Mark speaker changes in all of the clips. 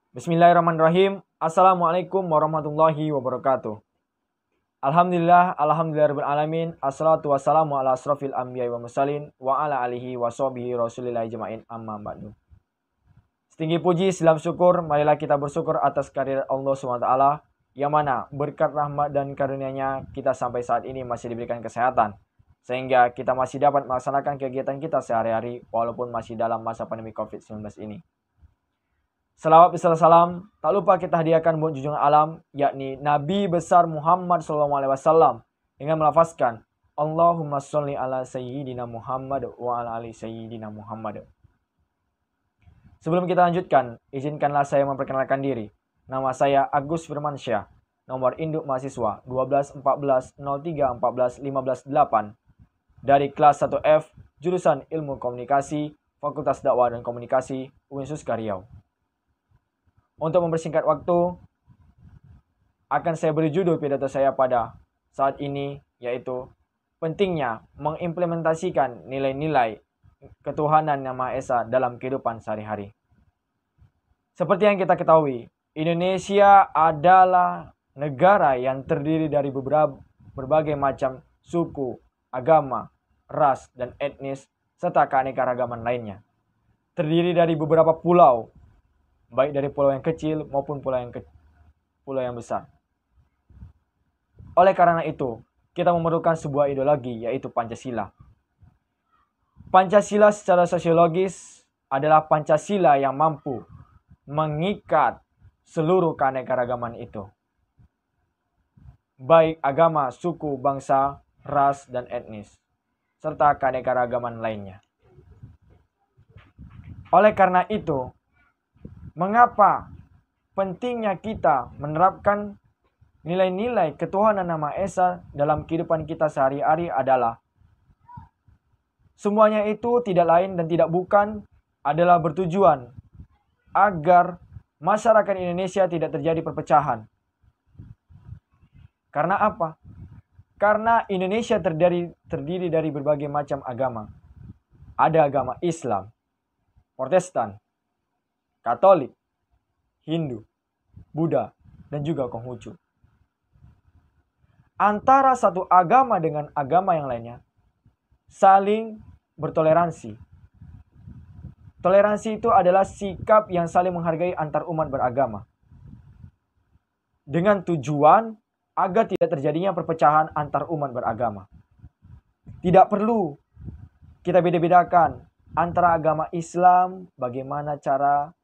Speaker 1: Bismillahirrahmanirrahim. Assalamualaikum warahmatullahi wabarakatuh. Alhamdulillahirabbil alamin. Assalatu wassalamu ala asrofil anbiya'i wa mursalin wa ala alihi wa sahbihi rasulillahi jama'in amma ba'du. Setinggi puji, salam syukur, marilah kita bersyukur atas kehadirat Allah SWT, yang mana berkat rahmat dan karunia-Nya kita sampai saat ini masih diberikan kesehatan, sehingga kita masih dapat melaksanakan kegiatan kita sehari-hari walaupun masih dalam masa pandemi COVID-19 ini. Salawat besar salam tak lupa kita hadiahkan buat junjungan alam, yakni Nabi besar Muhammad SAW, dengan melafazkan Allahumma sholli ala sayyidina Muhammad wa ala ali sayyidina Muhammad. Sebelum kita lanjutkan, izinkanlah saya memperkenalkan diri. Nama saya Agus Firmansyah, nomor induk mahasiswa 12 14 03 14 15 8 dari kelas 1F, jurusan Ilmu Komunikasi, Fakultas Dakwah dan Komunikasi, Uinsuska Riau. Untuk mempersingkat waktu, akan saya beri judul pidato saya pada saat ini, yaitu pentingnya mengimplementasikan nilai-nilai ketuhanan Yang Maha Esa dalam kehidupan sehari-hari. Seperti yang kita ketahui, Indonesia adalah negara yang terdiri dari berbagai macam suku, agama, ras, dan etnis, serta keanekaragaman lainnya. Terdiri dari beberapa pulau, baik dari pulau yang kecil maupun pulau yang besar. Oleh karena itu, kita memerlukan sebuah ideologi, yaitu Pancasila. Pancasila secara sosiologis adalah Pancasila yang mampu mengikat seluruh keanekaragaman itu, baik agama, suku, bangsa, ras, dan etnis, serta keanekaragaman lainnya. Oleh karena itu, mengapa pentingnya kita menerapkan nilai-nilai ketuhanan Yang Maha Esa dalam kehidupan kita sehari-hari adalah semuanya itu tidak lain dan tidak bukan adalah bertujuan agar masyarakat Indonesia tidak terjadi perpecahan. Karena apa? Karena Indonesia terdiri dari berbagai macam agama. Ada agama Islam, Protestan, Katolik, Hindu, Buddha, dan juga Konghucu. Antara satu agama dengan agama yang lainnya saling bertoleransi. Toleransi itu adalah sikap yang saling menghargai antar umat beragama, dengan tujuan agar tidak terjadinya perpecahan antar umat beragama. Tidak perlu kita beda-bedakan antara agama Islam, bagaimana cara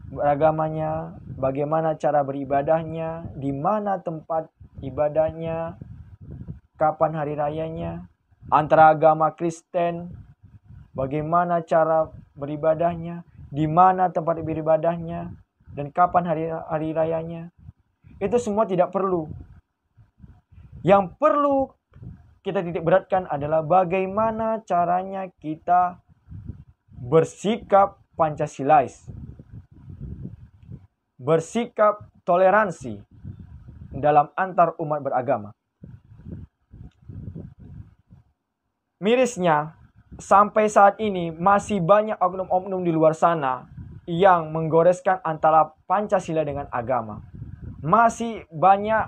Speaker 1: beragamanya, bagaimana cara beribadahnya, di mana tempat ibadahnya, kapan hari rayanya. Antara agama Kristen, bagaimana cara beribadahnya, di mana tempat beribadahnya, dan kapan hari rayanya. Itu semua tidak perlu. Yang perlu kita titik beratkan adalah bagaimana caranya kita bersikap Pancasilais, bersikap toleransi dalam antar umat beragama. Mirisnya, sampai saat ini masih banyak oknum-oknum di luar sana yang menggoreskan antara Pancasila dengan agama. Masih banyak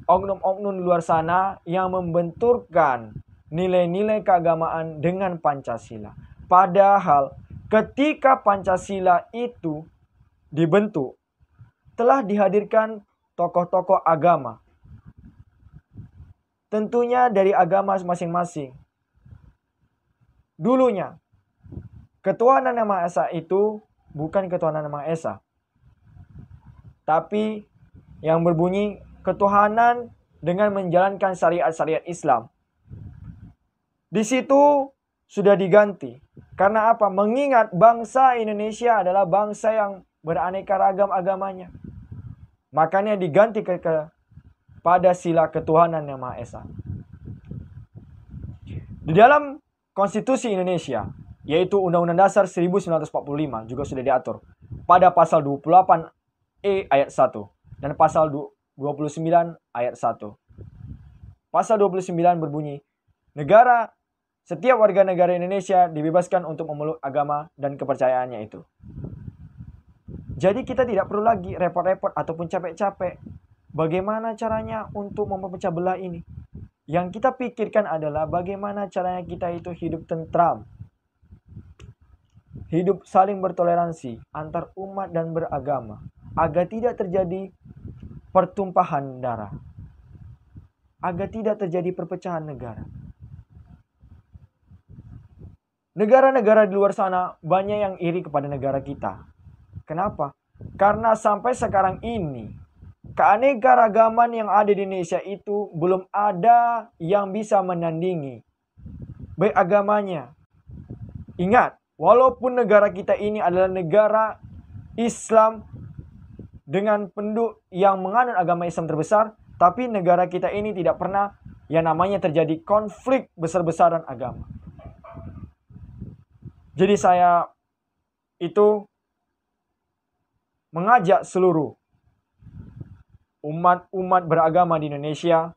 Speaker 1: oknum-oknum di luar sana yang membenturkan nilai-nilai keagamaan dengan Pancasila. Padahal ketika Pancasila itu dibentuk, telah dihadirkan tokoh-tokoh agama. Tentunya dari agama masing-masing. Dulunya, ketuhanan Yang Maha Esa itu bukan ketuhanan Yang Maha Esa, tapi yang berbunyi ketuhanan dengan menjalankan syariat-syariat Islam. Di situ sudah diganti. Karena apa? Mengingat bangsa Indonesia adalah bangsa yang beraneka ragam agamanya. Makanya diganti pada sila ketuhanan Yang Maha Esa. Di dalam Konstitusi Indonesia, yaitu Undang-Undang Dasar 1945, juga sudah diatur pada pasal 28E ayat 1 dan pasal 29 ayat 1. Pasal 29 berbunyi, setiap warga negara Indonesia dibebaskan untuk memeluk agama dan kepercayaannya itu. Jadi kita tidak perlu lagi repot-repot ataupun capek-capek. Bagaimana caranya untuk memecah belah ini? Yang kita pikirkan adalah bagaimana caranya kita itu hidup tentram. Hidup saling bertoleransi antar umat dan beragama. Agar tidak terjadi pertumpahan darah. Agar tidak terjadi perpecahan negara. Negara-negara di luar sana banyak yang iri kepada negara kita. Kenapa? Karena sampai sekarang ini, keanekaragaman yang ada di Indonesia itu belum ada yang bisa menandingi baik agamanya. Ingat, walaupun negara kita ini adalah negara Islam dengan penduduk yang menganut agama Islam terbesar, tapi negara kita ini tidak pernah yang namanya terjadi konflik besar-besaran agama. Jadi saya itu mengajak seluruh umat beragama di Indonesia,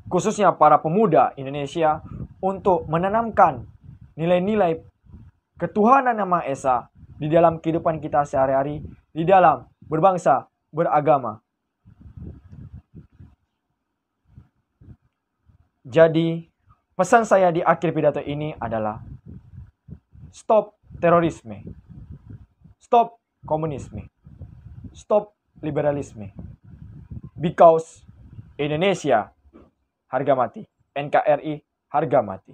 Speaker 1: khususnya para pemuda Indonesia, untuk menanamkan nilai-nilai ketuhanan Yang Maha Esa di dalam kehidupan kita sehari-hari, di dalam berbangsa, beragama. Jadi, pesan saya di akhir pidato ini adalah stop terorisme, stop komunisme, stop liberalisme. Because Indonesia harga mati, NKRI harga mati.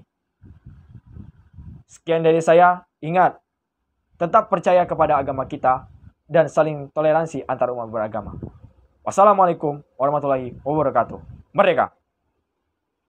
Speaker 1: Sekian dari saya, ingat, tetap percaya kepada agama kita dan saling toleransi antar umat beragama. Wassalamualaikum warahmatullahi wabarakatuh. Merdeka!